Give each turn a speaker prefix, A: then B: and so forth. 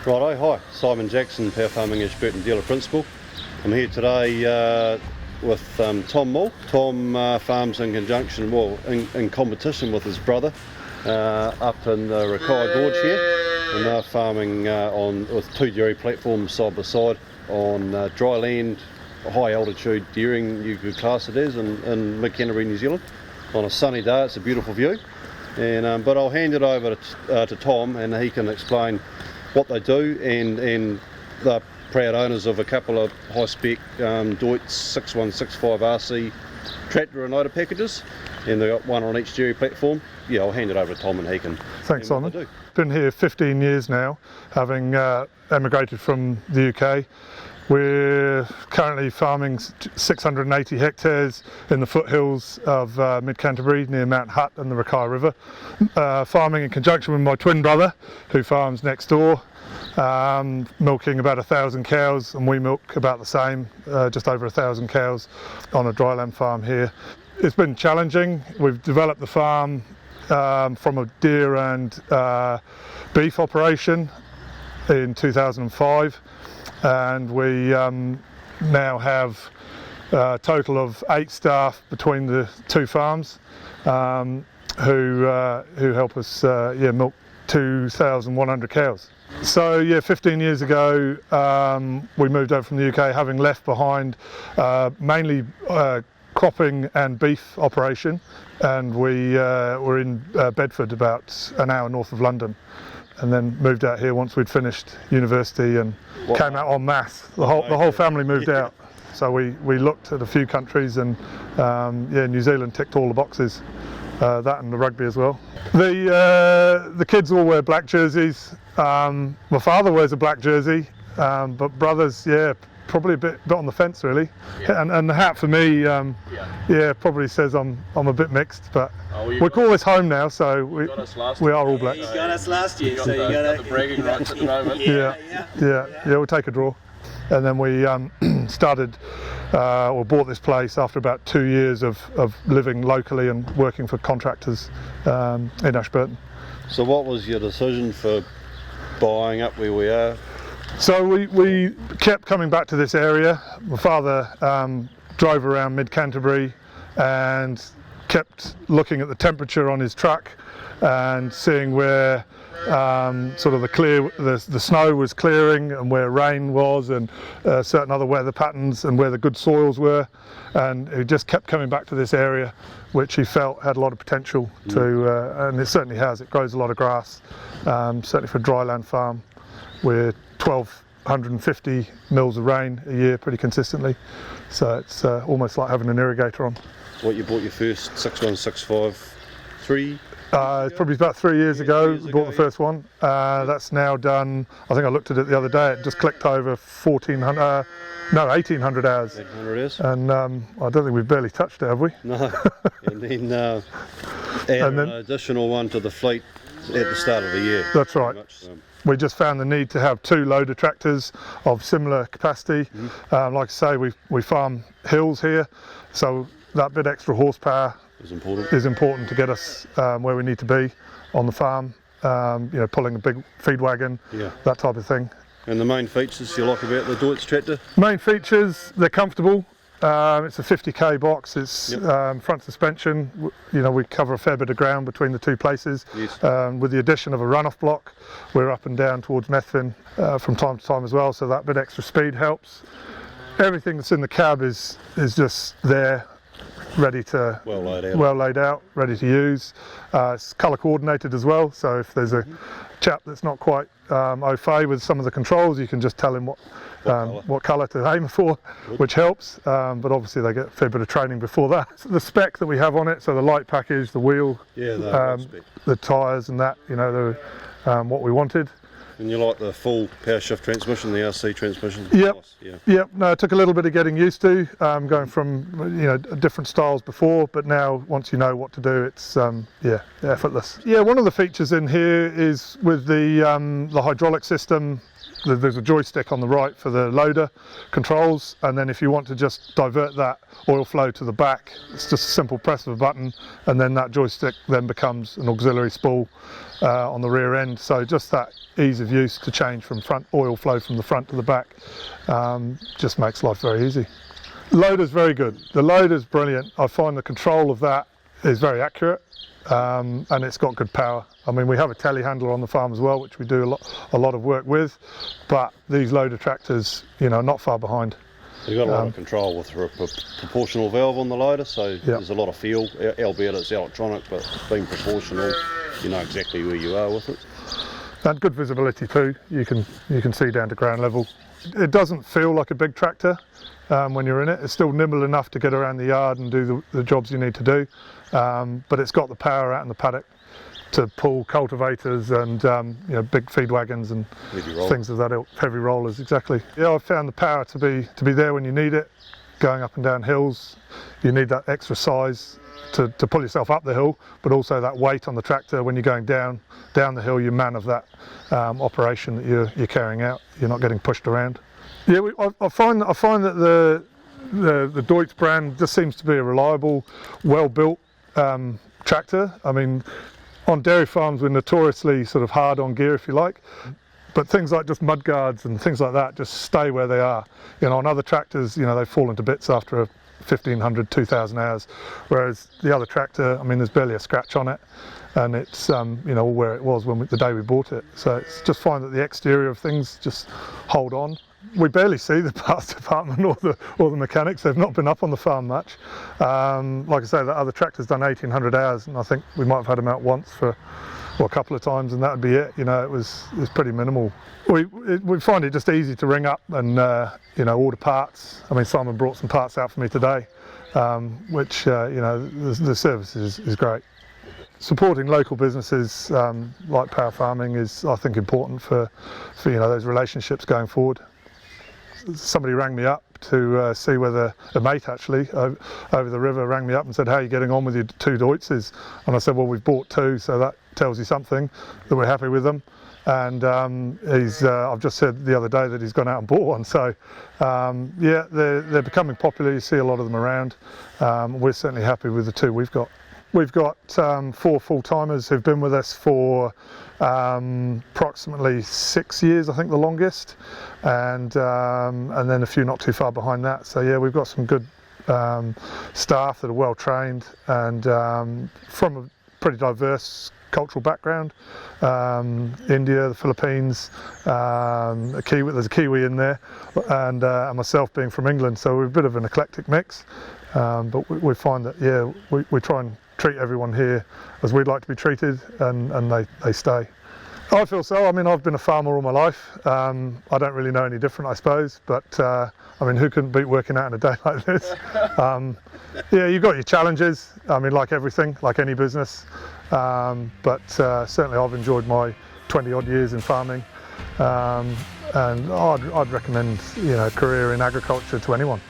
A: Righto, hi, Simon Jackson, Power Farming Ashburton Dealer Principal. I'm here today with Tom Mawle. Tom farms in conjunction, in competition with his brother up in the Rakaia Gorge here, and they're farming with two dairy platforms side by side on dry land, high altitude dairying, you could class it as, in mid-Canterbury, New Zealand. On a sunny day, it's a beautiful view, and but I'll hand it over to Tom, and he can explain what they do, and they're proud owners of a couple of high-spec Deutz 6165 RC tractor and loader packages, and they've got one on each dairy platform. Yeah, I'll hand it over to Tom and he can.
B: Thanks, Simon. Been here 15 years now, having emigrated from the UK. We're currently farming 680 hectares in the foothills of mid-Canterbury near Mount Hutt and the Rakaia River. Farming in conjunction with my twin brother who farms next door, milking about 1,000 cows, and we milk about the same, just over 1,000 cows on a dryland farm here. It's been challenging. We've developed the farm from a deer and beef operation in 2005. And we now have a total of 8 staff between the two farms who help us milk 2,100 cows. So yeah, 15 years ago we moved over from the UK, having left behind mainly cropping and beef operation, and we were in Bedford, about an hour north of London, and then moved out here once we'd finished university and came out en masse. The whole family moved out. So we looked at a few countries, and New Zealand ticked all the boxes. That and the rugby as well. The kids all wear black jerseys. My father wears a black jersey, but brothers, probably a bit on the fence really. And the hat for me, probably says I'm a bit mixed, but we call this home now, so we are all blacks.
C: You got us last year, so you got the bragging rights at the moment.
B: Yeah, we'll take a draw. And then we bought this place after about 2 years of living locally and working for contractors in Ashburton.
A: So what was your decision for buying up where we are?
B: So we kept coming back to this area. My father drove around mid-Canterbury and kept looking at the temperature on his truck and seeing where sort of the snow was clearing and where rain was, and certain other weather patterns and where the good soils were, and he just kept coming back to this area, which he felt had a lot of potential to, and it certainly has. It grows a lot of grass, certainly for a dryland farm. We're 1,250 mils of rain a year pretty consistently, so it's almost like having an irrigator on.
A: What, you bought your first 6165 3?
B: It's probably about 3 years ago we bought the first one. That's now done, I think I looked at it the other day, it just clicked over 1,800 hours.
A: 1,800 hours.
B: And I don't think we've barely touched it, have we?
A: No. And then add an additional one to the fleet at the start of the year.
B: That's right. We just found the need to have 2 loader tractors of similar capacity. Like I say, we farm hills here, so that bit extra horsepower is important to get us where we need to be on the farm. Pulling a big feed wagon, that type of thing.
A: And the main features you like about the Deutz tractor?
B: Main features, they're comfortable. It's a 50k box. It's front suspension. We cover a fair bit of ground between the two places.
A: Yes.
B: With the addition of a runoff block, we're up and down towards Methven from time to time as well, so that bit extra speed helps. Everything that's in the cab is just there, ready to well laid out, ready to use. It's colour coordinated as well, so if there's a chap that's not quite au fait with some of the controls, you can just tell him what colour to aim for, which helps, but obviously they get a fair bit of training before that. So the spec that we have on it, so the light package, the wheel, the tyres and that, they're what we wanted.
A: And you like the full power shift transmission, the RC transmission?
B: Yep.
A: Nice.
B: Yep. No, it took a little bit of getting used to, going from different styles before, but now once you know what to do, it's effortless. Yeah, one of the features in here is with the hydraulic system there's a joystick on the right for the loader controls, and then if you want to just divert that oil flow to the back, it's just a simple press of a button, and then that joystick then becomes an auxiliary spool on the rear end. So just that ease of use to change from front oil flow from the front to the back just makes life very easy. Loader's very good. The loader's brilliant. I find the control of that is very accurate, and it's got good power. I mean, we have a telehandler on the farm as well, which we do a lot of work with, but these loader tractors, you know, are not far behind.
A: You've got a lot of control with a proportional valve on the loader, so there's a lot of feel, albeit it's electronic, but being proportional, you know exactly where you are with it.
B: And good visibility too. You can see down to ground level. It doesn't feel like a big tractor when you're in it. It's still nimble enough to get around the yard and do the jobs you need to do, but it's got the power out in the paddock to pull cultivators and you know, big feed wagons and things of that ilk, heavy rollers, exactly. Yeah, I've found the power to be there when you need it. Going up and down hills, you need that extra size to pull yourself up the hill, but also that weight on the tractor when you're going down the hill. You're man of that operation that you're carrying out. You're not getting pushed around. Yeah, I find that the Deutz brand just seems to be a reliable, well-built tractor. I mean, on dairy farms we're notoriously sort of hard on gear, if you like, but things like just mud guards and things like that just stay where they are. You know, on other tractors, you know, they fall into bits after 1,500, 2,000 hours, whereas the other tractor, I mean, there's barely a scratch on it, and it's you know, all where it was the day we bought it. So it's just fine that the exterior of things just hold on. We barely see the parts department or the mechanics. They've not been up on the farm much. Like I say, the other tractor's done 1,800 hours, and I think we might have had them out once for a couple of times, and that would be it. You know, it was pretty minimal. We find it just easy to ring up and you know, order parts. I mean, Simon brought some parts out for me today, which you know, the service is great. Supporting local businesses like Power Farming is, I think, important for you know, those relationships going forward. Somebody rang me up to see whether a mate actually over the river rang me up and said, "How are you getting on with your 2 Deutzes?" And I said, "Well, we've bought 2, so that tells you something, that we're happy with them." And I've just said the other day that he's gone out and bought one. So yeah, they're becoming popular. You see a lot of them around. We're certainly happy with the 2 we've got. We've got 4 full-timers who've been with us for approximately 6 years, I think, the longest, and then a few not too far behind that. So yeah, we've got some good staff that are well trained and from a pretty diverse cultural background. India, the Philippines, there's a Kiwi in there, and myself being from England, so we're a bit of an eclectic mix. But we find that, yeah, we try and treat everyone here as we'd like to be treated, and they stay. I feel so. I mean, I've been a farmer all my life. I don't really know any different, I suppose, but I mean, who couldn't beat working out in a day like this? Yeah, you've got your challenges. I mean, like everything, like any business, but certainly I've enjoyed my 20-odd years in farming, and I'd recommend, you know, a career in agriculture to anyone.